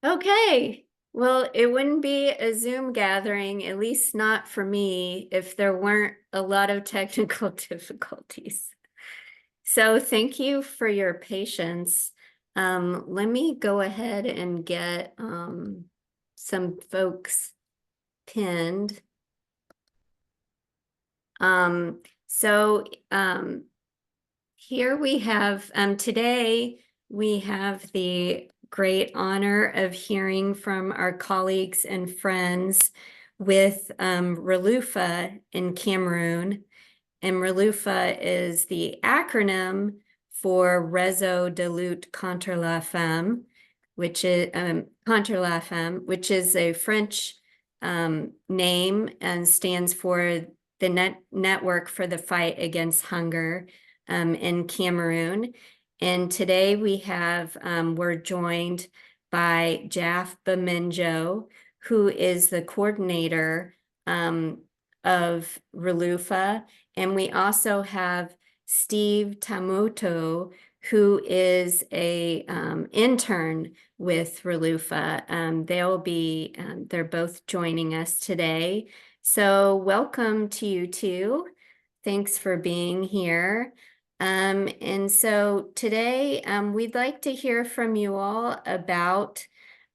Okay, well, it wouldn't be a Zoom gathering, at least not for me, if there weren't a lot of technical difficulties. So thank you for your patience. Let me go ahead and get some folks pinned. Here we have, today we have the great honor of hearing from our colleagues and friends with RELUFA in Cameroon. And RELUFA is the acronym for Réseau de lutte contre la femme, which is which is a French name and stands for the Network for the Fight Against Hunger in Cameroon. And today we're joined by Jaff Bamenjo, who is the coordinator of RELUFA. And we also have Steve Tammotu, who is a intern with RELUFA. They're both joining us today. So welcome to you two. Thanks for being here. And so today we'd like to hear from you all about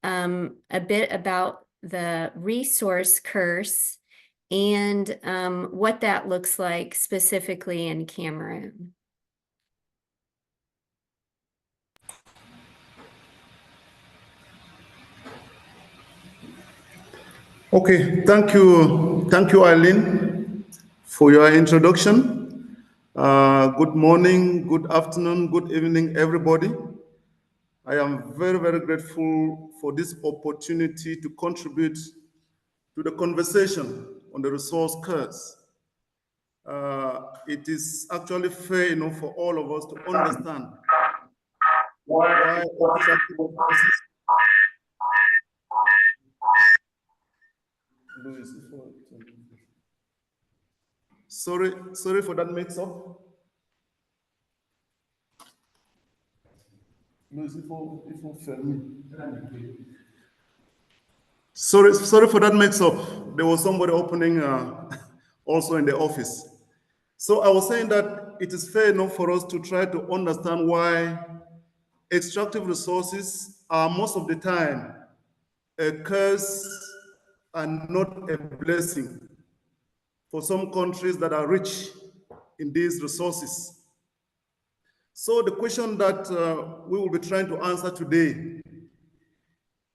a bit about the resource curse and what that looks like specifically in Cameroon. Okay, thank you, Eileen, for your introduction. Good morning, good afternoon, good evening, everybody. I am very, very grateful for this opportunity to contribute to the conversation on the resource curse. It is actually fair enough for all of us to understand why extractive resources. Sorry for that mix-up. Sorry for that mix-up. There was somebody opening also in the office. So I was saying that it is fair enough for us to try to understand why extractive resources are most of the time a curse and not a blessing for some countries that are rich in these resources. So the question that we will be trying to answer today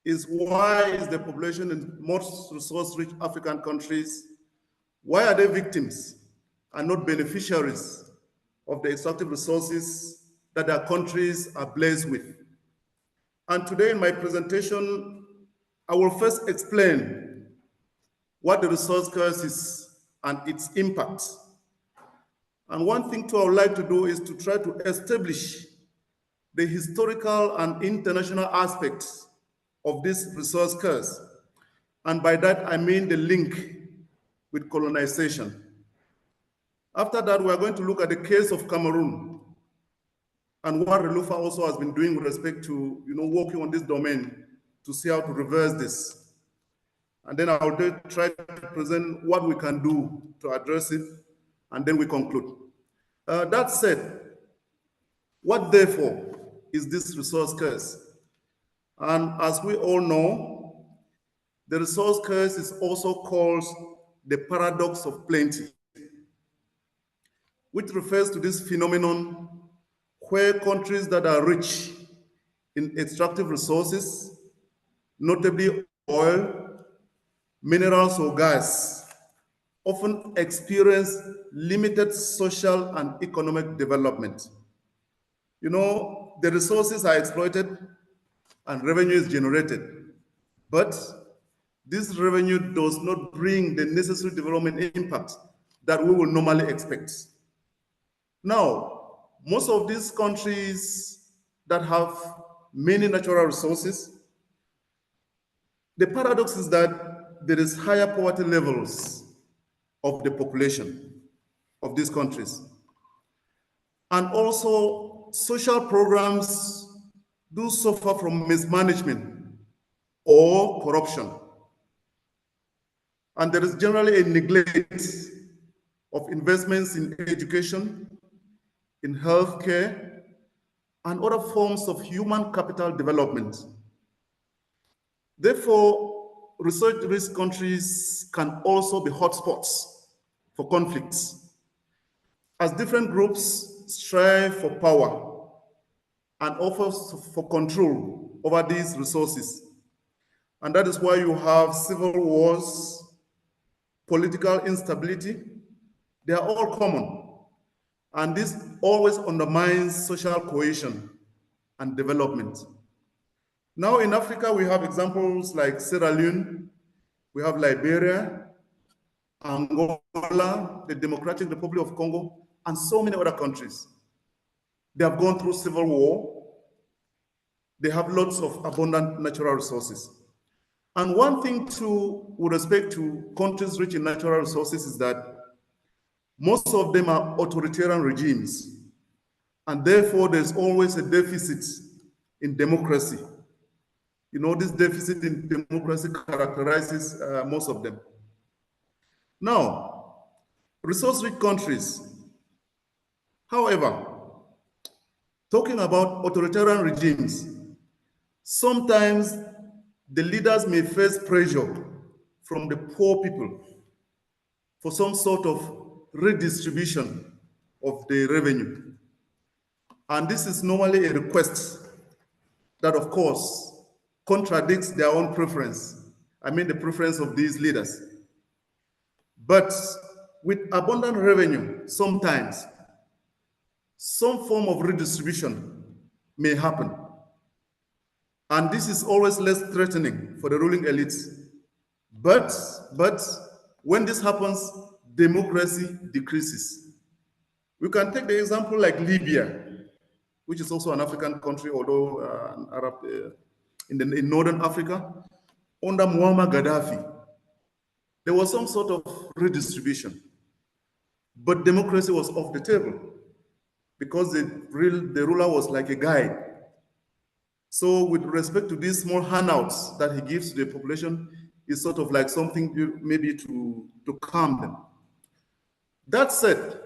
is why is the population in most resource-rich African countries, why are they victims and not beneficiaries of the extractive resources that their countries are blessed with? And today in my presentation, I will first explain what the resource curse is and its impact. And one thing too I would like to do is to try to establish the historical and international aspects of this resource curse. And by that, I mean the link with colonization. After that, we are going to look at the case of Cameroon and what RELUFA also has been doing with respect to working on this domain to see how to reverse this. And then I'll try to present what we can do to address it, and then we conclude. That said, what therefore is this resource curse? And as we all know, the resource curse is also called the paradox of plenty, which refers to this phenomenon where countries that are rich in extractive resources, notably oil, minerals, or gas, often experience limited social and economic development. The resources are exploited and revenue is generated, but this revenue does not bring the necessary development impact that we will normally expect. Now, most of these countries that have many natural resources, the paradox is that there is higher poverty levels of the population of these countries. And also, social programs do suffer from mismanagement or corruption. And there is generally a neglect of investments in education, in healthcare, and other forms of human capital development. Therefore, research-rich countries can also be hotspots for conflicts, as different groups strive for power and offers for control over these resources. And that is why you have civil wars, political instability. They are all common. And this always undermines social cohesion and development. Now in Africa, we have examples like Sierra Leone, we have Liberia, Angola, the Democratic Republic of Congo, and so many other countries. They have gone through civil war. They have lots of abundant natural resources. And one thing with respect to countries rich in natural resources is that most of them are authoritarian regimes. And therefore, there's always a deficit in democracy. You know, this deficit in democracy characterizes most of them. Now, resource-rich countries, however, talking about authoritarian regimes, sometimes the leaders may face pressure from the poor people for some sort of redistribution of the revenue. And this is normally a request that, of course, contradicts their own preference. I mean, the preference of these leaders. But with abundant revenue, sometimes some form of redistribution may happen. And this is always less threatening for the ruling elites. But when this happens, democracy decreases. We can take the example like Libya, which is also an African country, although an Arab in Northern Africa, under Muammar Gaddafi. There was some sort of redistribution, but democracy was off the table because the ruler was like a guide. So with respect to these small handouts that he gives to the population, it's sort of like something maybe to calm them. That said,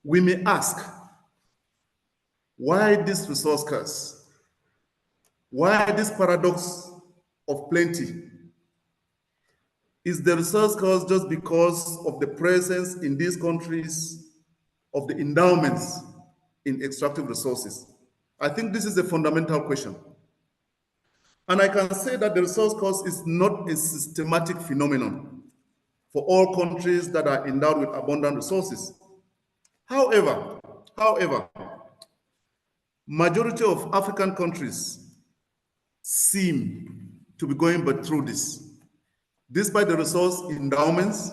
we may ask, why this resource curse? Why this paradox of plenty? Is the resource curse just because of the presence in these countries of the endowments in extractive resources? I think this is a fundamental question. And I can say that the resource curse is not a systematic phenomenon for all countries that are endowed with abundant resources. However, majority of African countries seem to be going but through this. Despite the resource endowments,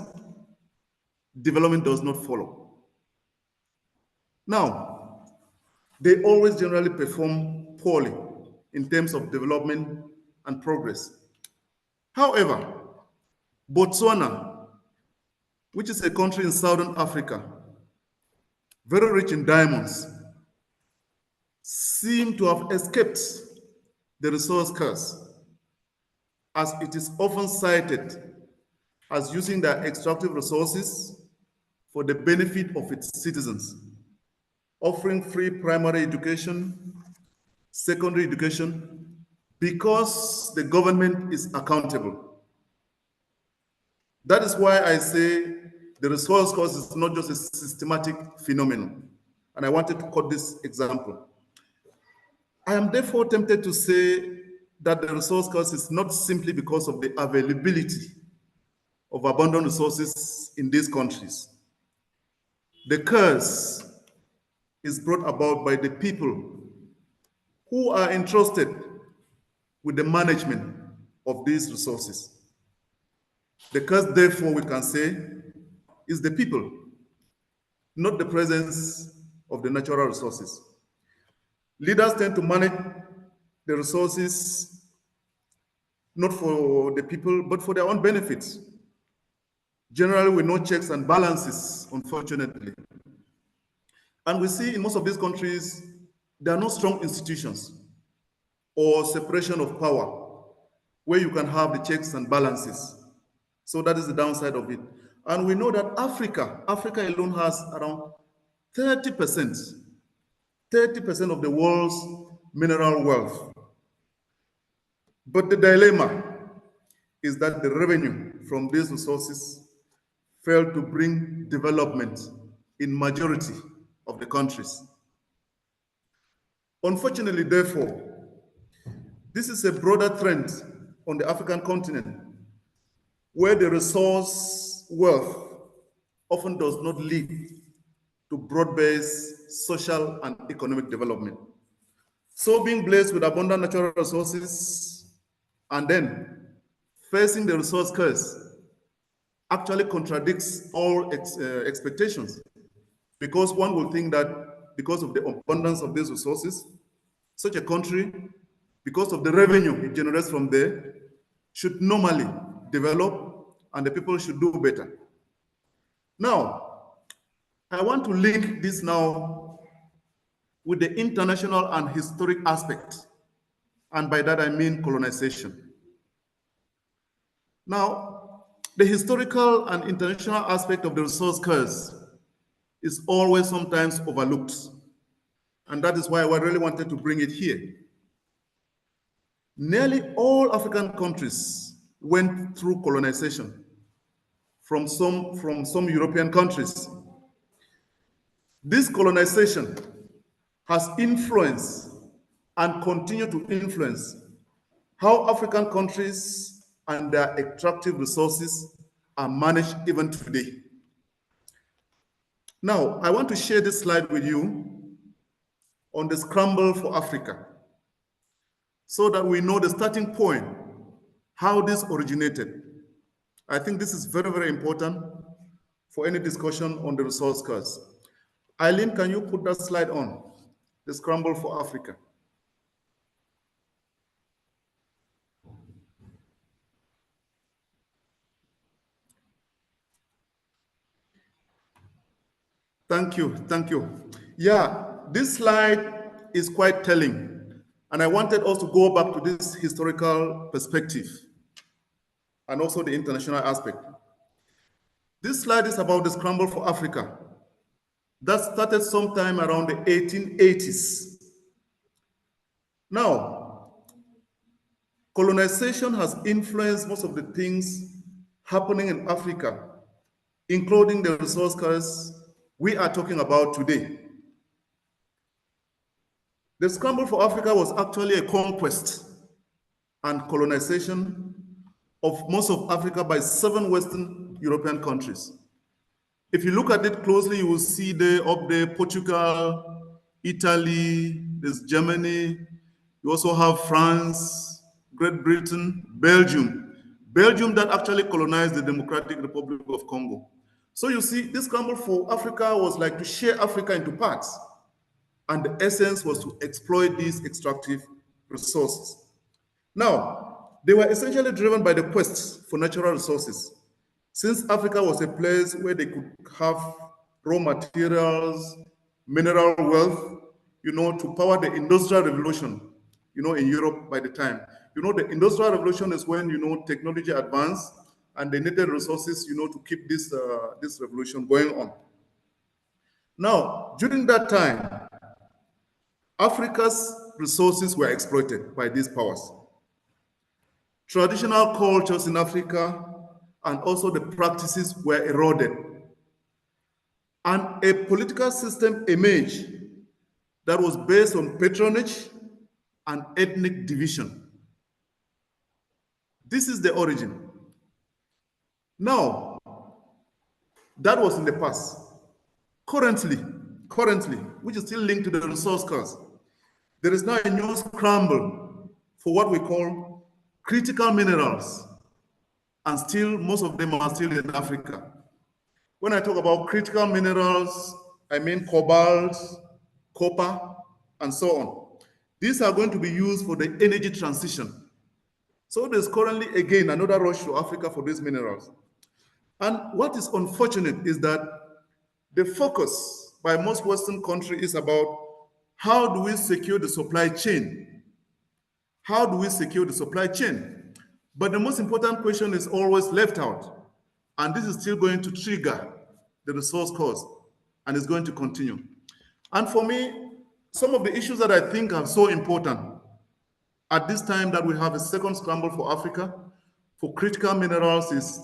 development does not follow. Now, they always generally perform poorly in terms of development and progress. However, Botswana, which is a country in Southern Africa, very rich in diamonds, seem to have escaped the resource curse, as it is often cited as using their extractive resources for the benefit of its citizens, offering free primary education, secondary education, because the government is accountable. That is why I say the resource curse is not just a systematic phenomenon. And I wanted to quote this example. I am therefore tempted to say that the resource curse is not simply because of the availability of abundant resources in these countries. The curse is brought about by the people who are entrusted with the management of these resources. The curse, therefore, we can say, is the people, not the presence of the natural resources. Leaders tend to manage the resources not for the people, but for their own benefits. Generally, with no checks and balances, unfortunately. And we see in most of these countries, there are no strong institutions or separation of power. where you can have the checks and balances. So that is the downside of it. And we know that Africa alone has around 30% of the world's mineral wealth. But the dilemma is that the revenue from these resources fail to bring development in majority of the countries. Unfortunately, therefore, this is a broader trend on the African continent where the resource wealth often does not lead to broad-based social and economic development. So being blessed with abundant natural resources and then facing the resource curse actually contradicts all expectations, because one will think that because of the abundance of these resources, such a country, because of the revenue it generates from there, should normally develop and the people should do better. Now, I want to link this now with the international and historic aspect, and by that I mean colonization. Now, the historical and international aspect of the resource curse is always sometimes overlooked, and that is why I really wanted to bring it here. Nearly all African countries went through colonization from some European countries. This colonization has influenced and continue to influence how African countries and their extractive resources are managed even today. Now, I want to share this slide with you on the scramble for Africa so that we know the starting point, how this originated. I think this is very, very important for any discussion on the resource curse. Eileen, can you put that slide on? The scramble for Africa. Thank you, thank you. Yeah, this slide is quite telling, and I wanted us to go back to this historical perspective and also the international aspect. This slide is about the scramble for Africa that started sometime around the 1880s. Now, colonization has influenced most of the things happening in Africa, including the resource curse we are talking about today. The scramble for Africa was actually a conquest and colonization of most of Africa by 7 Western European countries. If you look at it closely, you will see up there Portugal, Italy, there's Germany, you also have France, Great Britain, Belgium. Belgium that actually colonized the Democratic Republic of Congo. So you see, this scramble for Africa was like to share Africa into parts. And the essence was to exploit these extractive resources. Now, they were essentially driven by the quest for natural resources. Since Africa was a place where they could have raw materials, mineral wealth, to power the Industrial Revolution, in Europe by the time. The Industrial Revolution is when, technology advanced and they needed resources, to keep this revolution going on. Now, during that time, Africa's resources were exploited by these powers. Traditional cultures in Africa and also the practices were eroded. And a political system emerged that was based on patronage and ethnic division. This is the origin. Now, that was in the past. Currently, which is still linked to the resource curse, there is now a new scramble for what we call critical minerals, and still, most of them are still in Africa. When I talk about critical minerals, I mean cobalt, copper, and so on. These are going to be used for the energy transition. So there's currently, again, another rush to Africa for these minerals. And what is unfortunate is that the focus by most Western countries is about how do we secure the supply chain? How do we secure the supply chain? But the most important question is always left out. And this is still going to trigger the resource cost, and it's going to continue. And for me, some of the issues that I think are so important at this time that we have a second scramble for Africa, for critical minerals, is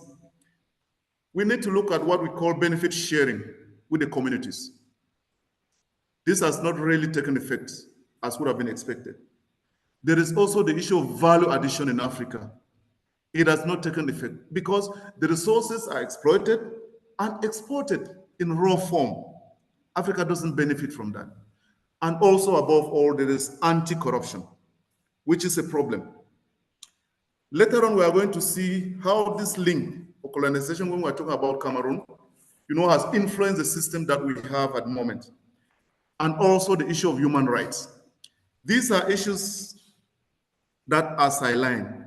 we need to look at what we call benefit sharing with the communities. This has not really taken effect as would have been expected. There is also the issue of value addition in Africa. It has not taken effect because the resources are exploited and exported in raw form. Africa doesn't benefit from that. And also, above all, there is anti-corruption, which is a problem. Later on, we are going to see how this link of colonization, when we're talking about Cameroon, has influenced the system that we have at the moment. And also the issue of human rights. These are issues that are sidelined.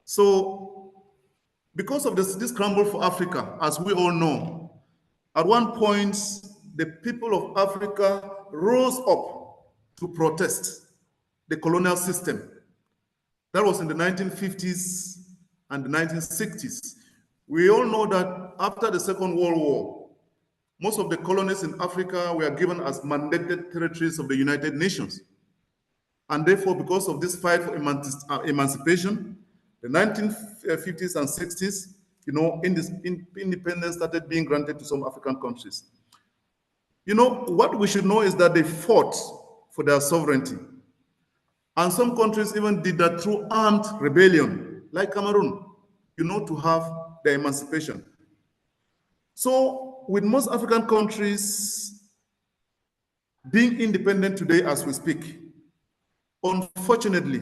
So, because of this scramble for Africa, as we all know, at one point, the people of Africa rose up to protest the colonial system. That was in the 1950s and the 1960s. We all know that after the Second World War, most of the colonies in Africa were given as mandated territories of the United Nations. And therefore, because of this fight for emancipation, the 1950s and 60s, independence started being granted to some African countries. What we should know is that they fought for their sovereignty. And some countries even did that through armed rebellion, like Cameroon, to have their emancipation. So with most African countries being independent today as we speak, unfortunately,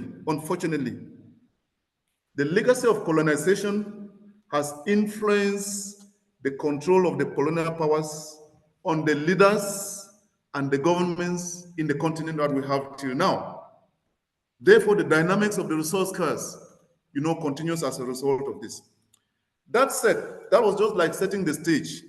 the legacy of colonization has influenced the control of the colonial powers on the leaders and the governments in the continent that we have till now. Therefore, the dynamics of the resource curse, continues as a result of this. That said, that was just like setting the stage.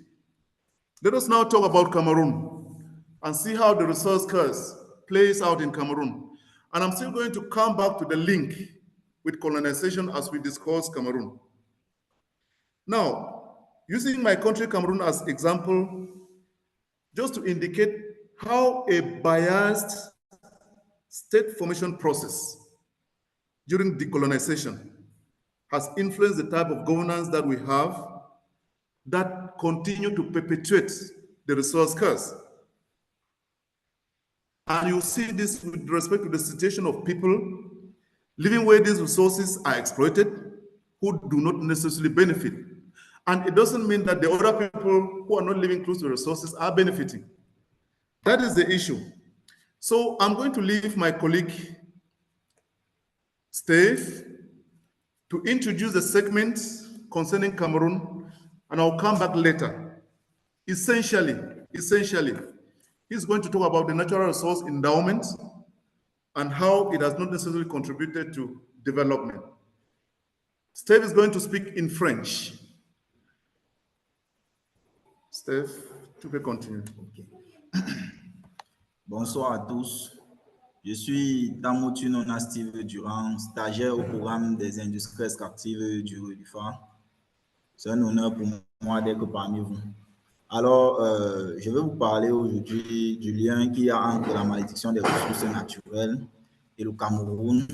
Let us now talk about Cameroon and see how the resource curse plays out in Cameroon. And I'm still going to come back to the link with colonization as we discuss Cameroon. Now, using my country, Cameroon, as example, just to indicate how a biased state formation process during decolonization has influenced the type of governance that we have that continue to perpetuate the resource curse. And you see this with respect to the situation of people living where these resources are exploited, who do not necessarily benefit. And it doesn't mean that the other people who are not living close to the resources are benefiting. That is the issue. So I'm going to leave my colleague, Steve, to introduce the segment concerning Cameroon, and I'll come back later. Essentially, he's going to talk about the natural resource endowment and how it has not necessarily contributed to development. Steve is going to speak in French. Steve, tu peux continuer. Okay. Bonsoir à tous. Je suis Tammotu Steve Durand, stagiaire au programme des industries extractives du RELUFA. C'est un honneur pour moi d'être parmi vous. Alors, je vais vous parler aujourd'hui du lien qu'il y a entre la malédiction des ressources naturelles et le Cameroun.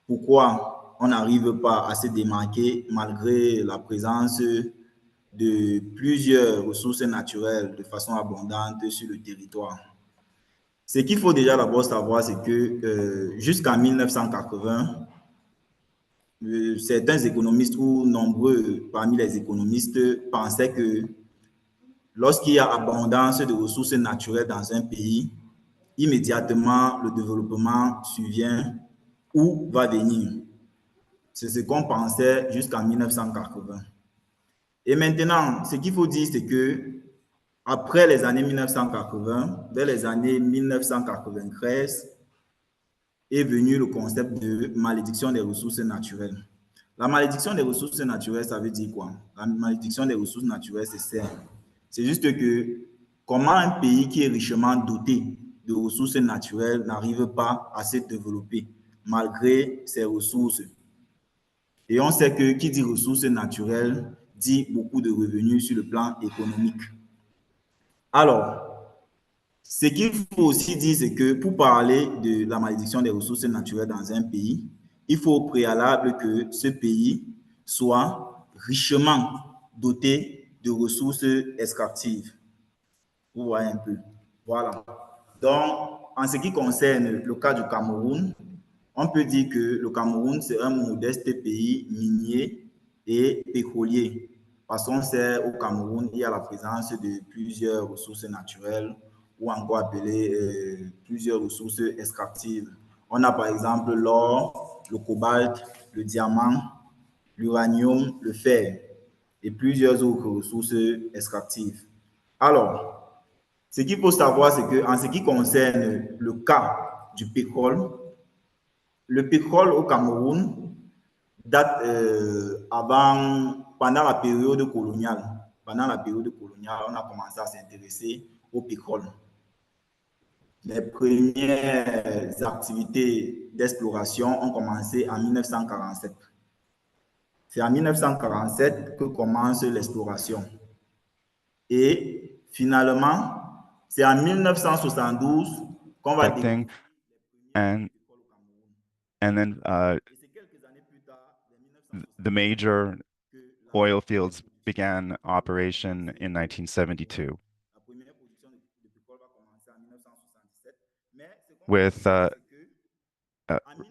Pourquoi on n'arrive pas à se démarquer malgré la présence de plusieurs ressources naturelles de façon abondante sur le territoire. Ce qu'il faut déjà d'abord savoir, c'est que jusqu'en 1980, certains économistes ou nombreux parmi les économistes pensaient que lorsqu'il y a abondance de ressources naturelles dans un pays, immédiatement le développement survient ou va venir. C'est ce qu'on pensait jusqu'en 1980. Et maintenant, ce qu'il faut dire, c'est que après les années 1980, vers les années 1993, est venu le concept de malédiction des ressources naturelles. La malédiction des ressources naturelles, ça veut dire quoi? La malédiction des ressources naturelles, c'est simple. C'est juste que comment un pays qui est richement doté de ressources naturelles n'arrive pas à se développer malgré ses ressources. Et on sait que qui dit ressources naturelles dit beaucoup de revenus sur le plan économique. Alors, ce qu'il faut aussi dire, c'est que pour parler de la malédiction des ressources naturelles dans un pays, il faut au préalable que ce pays soit richement doté de ressources extractives. Vous voyez un peu. Voilà. Donc, en ce qui concerne le cas du Cameroun, on peut dire que le Cameroun, c'est un modeste pays minier et pétrolier. Parce qu'on sait au Cameroun, il y a la présence de plusieurs ressources naturelles ou encore appelées plusieurs ressources extractives. On a par exemple l'or, le cobalt, le diamant, l'uranium, le fer et plusieurs autres ressources extractives. Alors, ce qu'il faut savoir, c'est qu'en ce qui concerne le cas du pétrole, le pétrole au Cameroun date pendant la période coloniale. Pendant la période coloniale, on a commencé à s'intéresser au pétrole. Les premières activités d'exploration ont commencé en 1947. C'est en 1947 que commence l'exploration. Et finalement, c'est en 1972 qu'on va découvrir and then the major oil fields began operation in 1972 with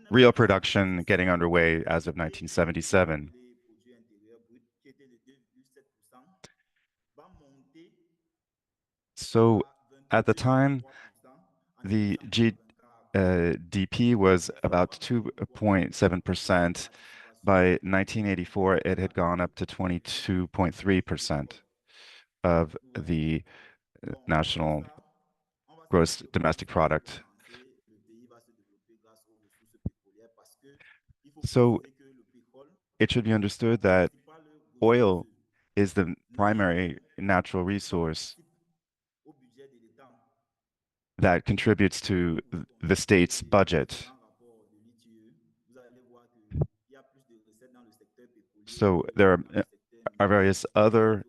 real production getting underway as of 1977. So at the time, the GDP was about 2.7%. By 1984, it had gone up to 22.3% of the national gross domestic product. So it should be understood that oil is the primary natural resource that contributes to the state's budget. So there are various other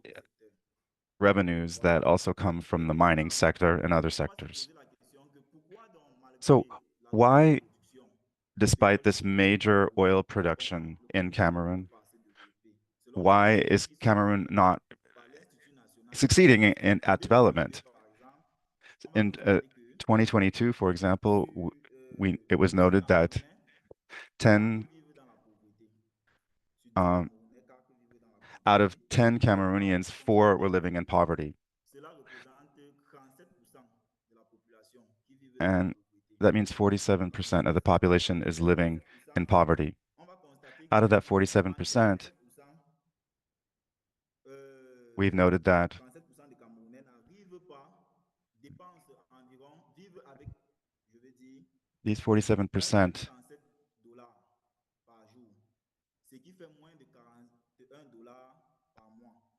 revenues that also come from the mining sector and other sectors. So why, despite this major oil production in Cameroon, why is Cameroon not succeeding at development? In 2022, for example, it was noted that 10 out of 10 Cameroonians, 4 were living in poverty. And that means 47% of the population is living in poverty. Out of that 47%, we've noted that these 47%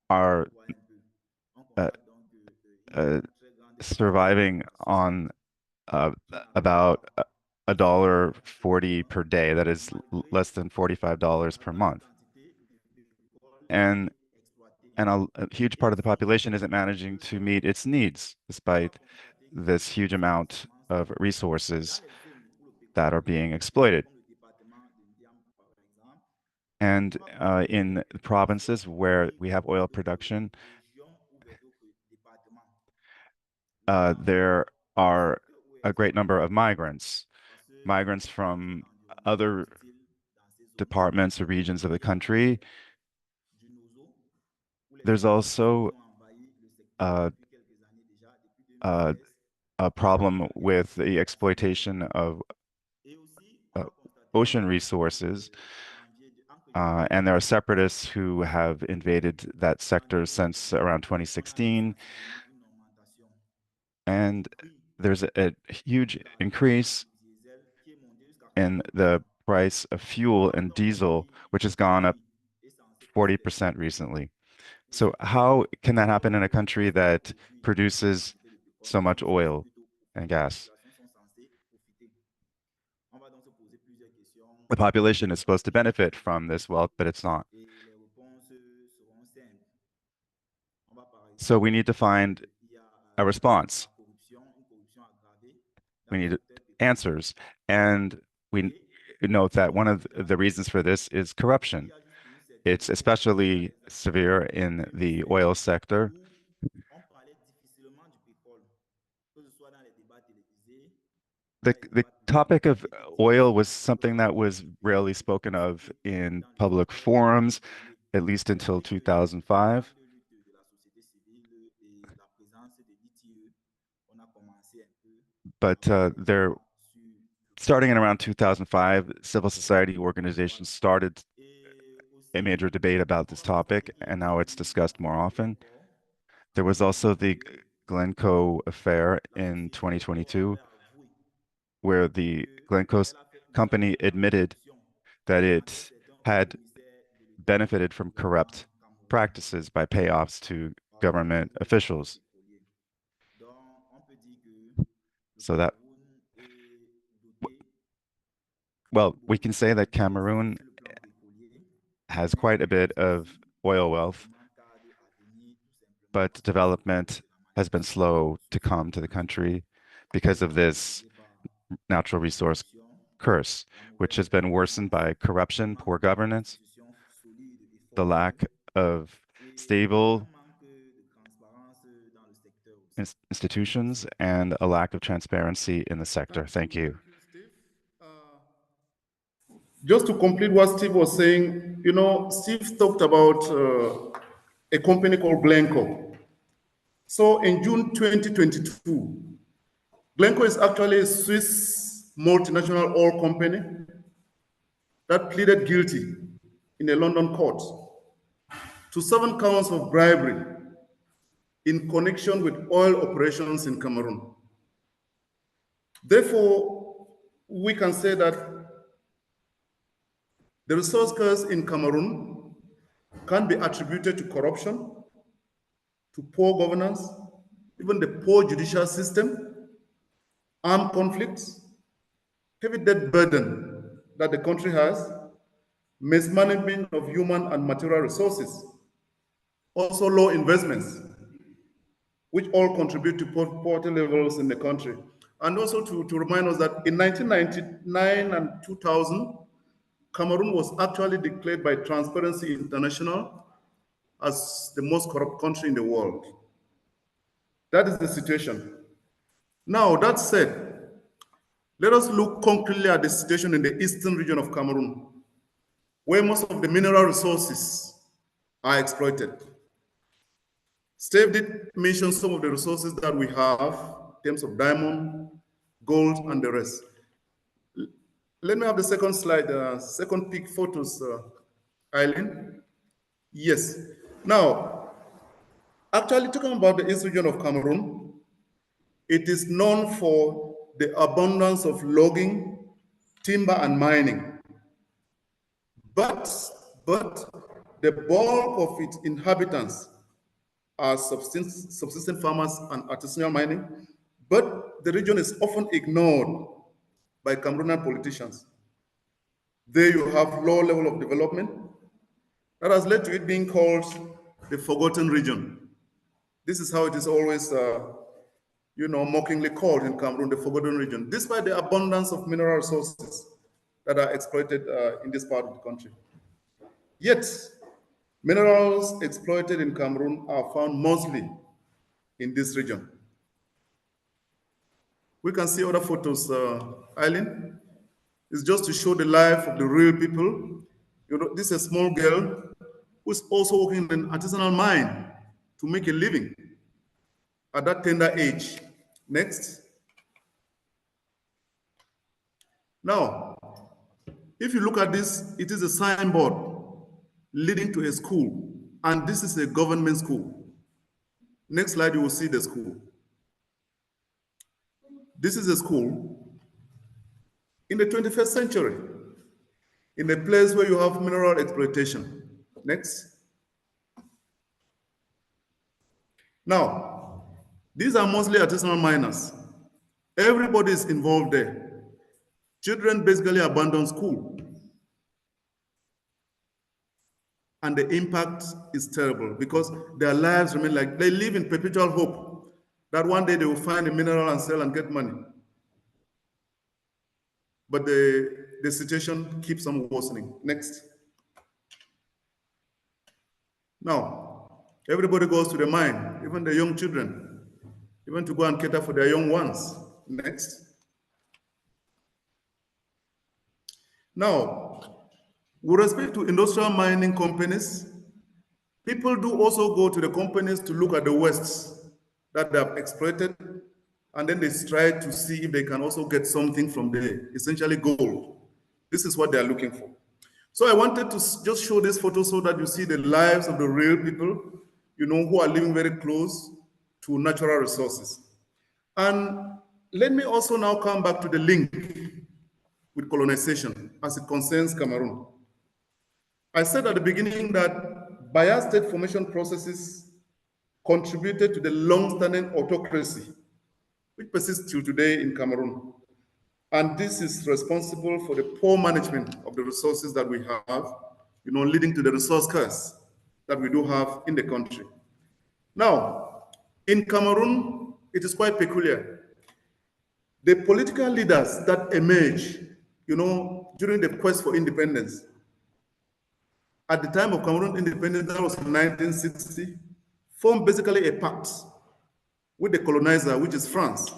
are surviving on about $1.40 per day. That is less than $45 per month. And a huge part of the population isn't managing to meet its needs, despite this huge amount of resources that are being exploited. And in provinces where we have oil production, there are a great number of migrants from other departments or regions of the country. There's also a problem with the exploitation of ocean resources, and there are separatists who have invaded that sector since around 2016. And there's a huge increase in the price of fuel and diesel, which has gone up 40% recently. So how can that happen in a country that produces so much oil and gas? The population is supposed to benefit from this wealth, but it's not. So we need to find a response. We need answers. And we note that one of the reasons for this is corruption. It's especially severe in the oil sector. The topic of oil was something that was rarely spoken of in public forums, at least until 2005. But starting in around 2005, civil society organizations started a major debate about this topic, and now it's discussed more often. There was also the Glencoe affair in 2022, where the Glencoe company admitted that it had benefited from corrupt practices by payoffs to government officials. So that, well, we can say that Cameroon has quite a bit of oil wealth, but development has been slow to come to the country because of this natural resource curse, which has been worsened by corruption, poor governance, the lack of stable institutions, and a lack of transparency in the sector. Thank you. Steve. Just to complete what Steve was saying, Steve talked about a company called Glencoe. So in June 2022, Glencoe is actually a Swiss multinational oil company that pleaded guilty in a London court to 7 counts of bribery in connection with oil operations in Cameroon. Therefore, we can say that the resource curse in Cameroon can be attributed to corruption, to poor governance, even the poor judicial system, armed conflicts, heavy debt burden that the country has, mismanagement of human and material resources, also low investments, which all contribute to poverty levels in the country. And also to remind us that in 1999 and 2000, Cameroon was actually declared by Transparency International as the most corrupt country in the world. That is the situation. Now, that said, let us look concretely at the situation in the eastern region of Cameroon, where most of the mineral resources are exploited. Steve did mention some of the resources that we have in terms of diamond, gold, and the rest. Let me have the second slide, second peak photos, Eileen. Yes. Now, actually talking about the east region of Cameroon, it is known for the abundance of logging, timber, and mining. But the bulk of its inhabitants are subsistence farmers and artisanal mining, but the region is often ignored by Cameroonian politicians. There you have low level of development that has led to it being called the forgotten region. This is how it is always, mockingly called in Cameroon, the forgotten region, despite the abundance of mineral resources that are exploited in this part of the country. Yet, minerals exploited in Cameroon are found mostly in this region. We can see other photos, Eileen. It's just to show the life of the real people. This is a small girl who's also working in an artisanal mine to make a living at that tender age. Next. Now, if you look at this, it is a signboard leading to a school, and this is a government school. Next slide, you will see the school. This is a school in the 21st century, in a place where you have mineral exploitation. Next. Now, these are mostly artisanal miners. Everybody is involved there. Children basically abandon school. And the impact is terrible because their lives remain like they live in perpetual hope that one day they will find a mineral and sell and get money. But the situation keeps on worsening. Next. Now, everybody goes to the mine, even the young children, even to go and cater for their young ones. Next. Now, with respect to industrial mining companies, people do also go to the companies to look at the wastes that they have exploited, and then they try to see if they can also get something from there, essentially gold. This is what they are looking for. So I wanted to just show this photo so that you see the lives of the real people, you know, who are living very close to natural resources. And let me also now come back to the link with colonization as it concerns Cameroon. I said at the beginning that biased state formation processes contributed to the long-standing autocracy, which persists till today in Cameroon. And this is responsible for the poor management of the resources that we have, you know, leading to the resource curse that we do have in the country. Now, in Cameroon, it is quite peculiar. The political leaders that emerge, you know, during the quest for independence, at the time of Cameroon independence, that was in 1960, formed basically a pact with the colonizer, which is France,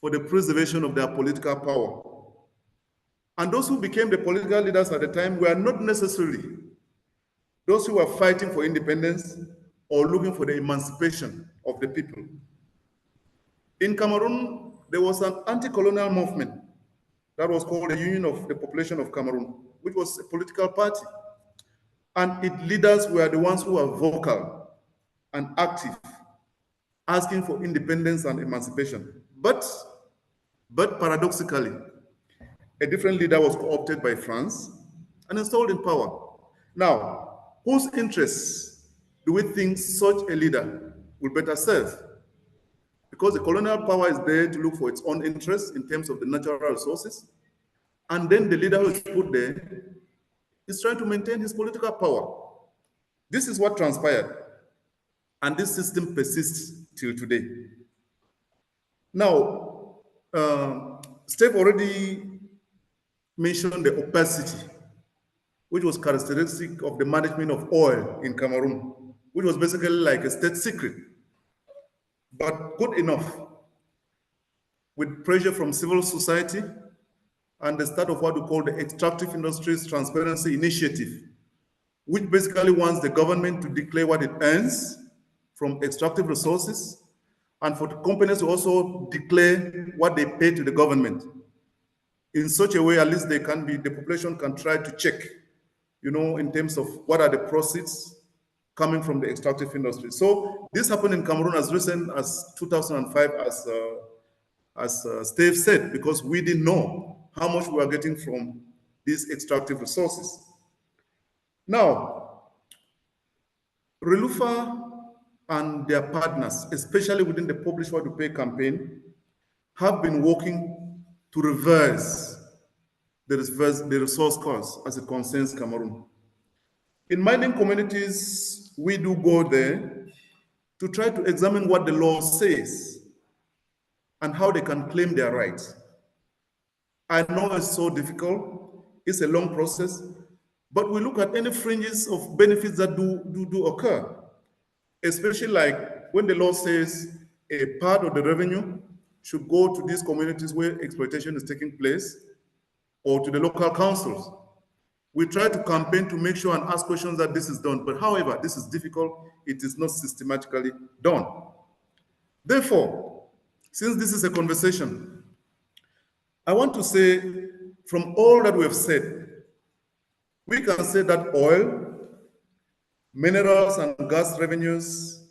for the preservation of their political power. And those who became the political leaders at the time were not necessarily those who were fighting for independence or looking for the emancipation of the people. In Cameroon, there was an anti-colonial movement that was called the Union of the Population of Cameroon, which was a political party. And its leaders were the ones who were vocal and active, asking for independence and emancipation. But paradoxically, a different leader was co-opted by France and installed in power. Now, whose interests do we think such a leader will better serve? Because the colonial power is there to look for its own interests in terms of the natural resources, and then the leader who is put there is trying to maintain his political power. This is what transpired, and this system persists till today. Now, Steve already mentioned the opacity, which was characteristic of the management of oil in Cameroon, which was basically like a state secret, but good enough. With pressure from civil society and the start of what we call the Extractive Industries Transparency Initiative, which basically wants the government to declare what it earns from extractive resources, and for the companies to also declare what they pay to the government. In such a way, at least the population can try to check, you know, in terms of what are the proceeds coming from the extractive industry. So this happened in Cameroon as recent as 2005, as Steve said, because we didn't know how much we were getting from these extractive resources. Now, RELUFA and their partners, especially within the Publish What You Pay campaign, have been working to reverse the resource cost as it concerns Cameroon. In mining communities, we do go there to try to examine what the law says and how they can claim their rights. I know it's so difficult, it's a long process, but we look at any fringes of benefits that do occur, especially like when the law says a part of the revenue should go to these communities where exploitation is taking place or to the local councils. We try to campaign to make sure and ask questions that this is done, but however, this is difficult, it is not systematically done. Therefore, since this is a conversation, I want to say, from all that we have said, we can say that oil, minerals, and gas revenues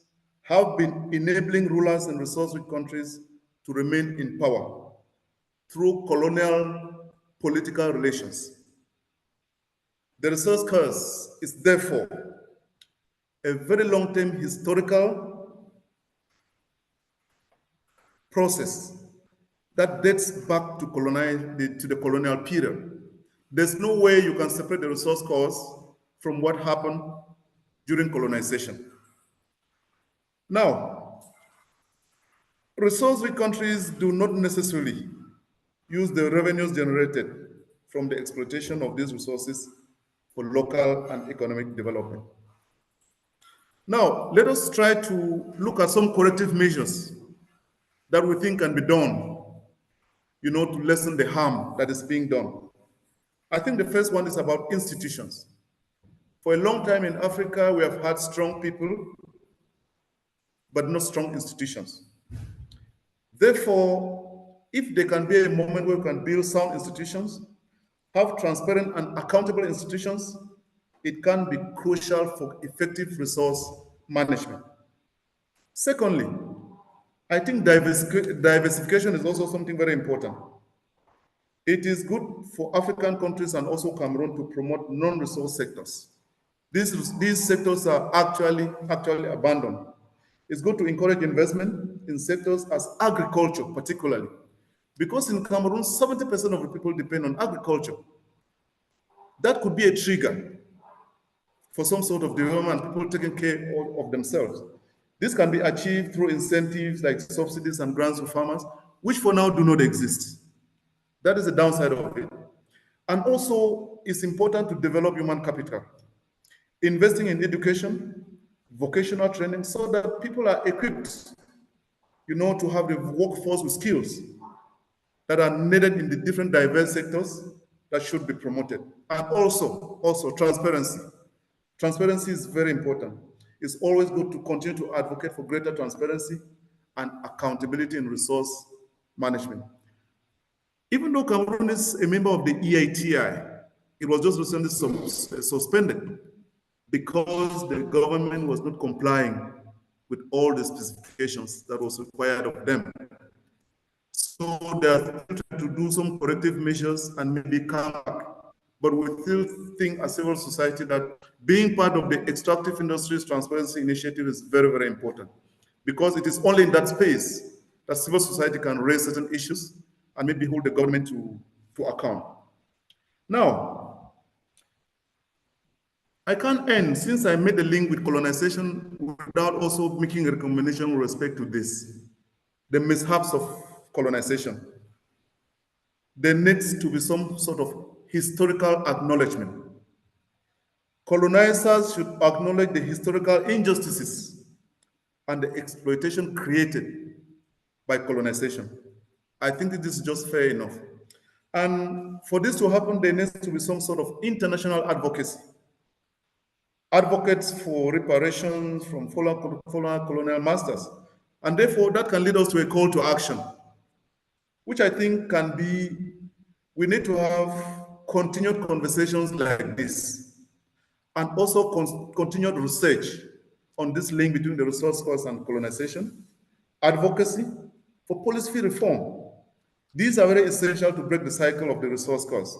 have been enabling rulers in resource-rich countries to remain in power through colonial political relations. The resource curse is therefore a very long-term historical process that dates back to the colonial period. There's no way you can separate the resource costs from what happened during colonization. Now, resource-rich countries do not necessarily use the revenues generated from the exploitation of these resources for local and economic development. Now, let us try to look at some corrective measures that we think can be done, to lessen the harm that is being done. I think the first one is about institutions. For a long time in Africa, we have had strong people, but not strong institutions. Therefore, if there can be a moment where we can build sound institutions, have transparent and accountable institutions, it can be crucial for effective resource management. Secondly, I think diversification is also something very important. It is good for African countries and also Cameroon to promote non-resource sectors. These sectors are actually abandoned. It's good to encourage investment in sectors as agriculture, particularly, because in Cameroon, 70% of the people depend on agriculture. That could be a trigger for some sort of development, people taking care of themselves. This can be achieved through incentives like subsidies and grants to farmers, which for now do not exist. That is the downside of it. And also, it's important to develop human capital, investing in education, vocational training, so that people are equipped, to have the workforce with skills that are needed in the different diverse sectors that should be promoted. And also transparency. Transparency is very important. It's always good to continue to advocate for greater transparency and accountability in resource management. Even though Cameroon is a member of the EITI, it was just recently suspended because the government was not complying with all the specifications that was required of them. So they are trying to do some corrective measures and maybe come back. But we still think as civil society that being part of the extractive industries transparency initiative is very, very important, because it is only in that space that civil society can raise certain issues and maybe hold the government to account. Now, I can't end, since I made the link with colonization, without also making a recommendation with respect to this, the mishaps of colonization. There needs to be some sort of historical acknowledgement. Colonizers should acknowledge the historical injustices and the exploitation created by colonization. I think this is just fair enough. And for this to happen, there needs to be some sort of international advocacy. Advocates for reparations from fallen colonial masters. And therefore, that can lead us to a call to action, which I think can be, we need to have continued conversations like this, and also continued research on this link between the resource costs and colonization, advocacy for policy reform. These are very essential to break the cycle of the resource costs.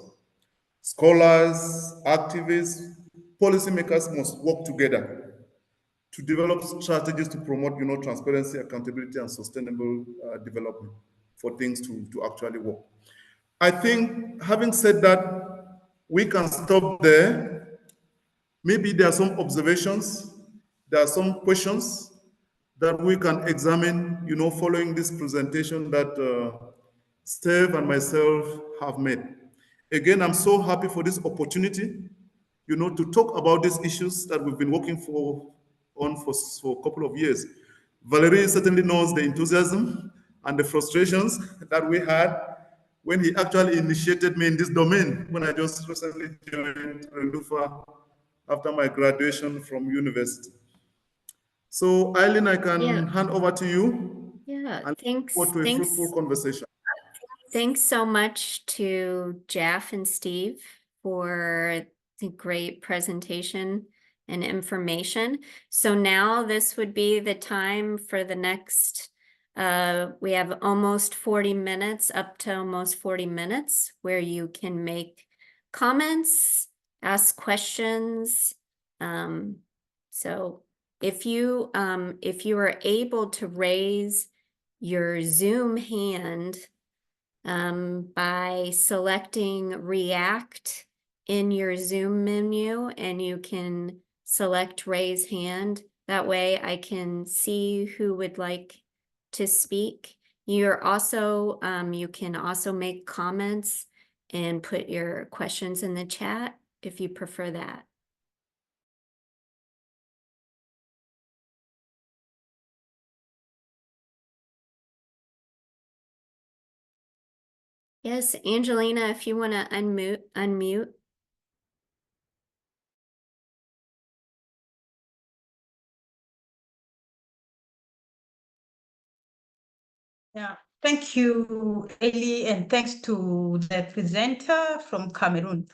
Scholars, activists, policymakers must work together to develop strategies to promote, transparency, accountability, and sustainable development for things to actually work. I think, having said that, we can stop there. Maybe there are some observations, there are some questions that we can examine, following this presentation that Steve and myself have made. Again, I'm so happy for this opportunity, to talk about these issues that we've been working for a couple of years. Valerie certainly knows the enthusiasm and the frustrations that we had when he actually initiated me in this domain, when I just recently joined RELUFA after my graduation from university. So, Eileen, I can hand over to you. Yeah, and thanks. Look forward to a fruitful conversation. Thanks so much to Jaff and Steve for the great presentation and information. So now this would be the time for the next, we have almost 40 minutes, up to almost 40 minutes, where you can make comments, ask questions. So if you are able to raise your Zoom hand, by selecting React in your Zoom menu, and you can select raise hand. That way I can see who would like to speak. You're also, you can also make comments and put your questions in the chat if you prefer that. Yes, Angelina, if you want to unmute. Yeah, thank you, Ellie, and thanks to the presenter from Cameroon.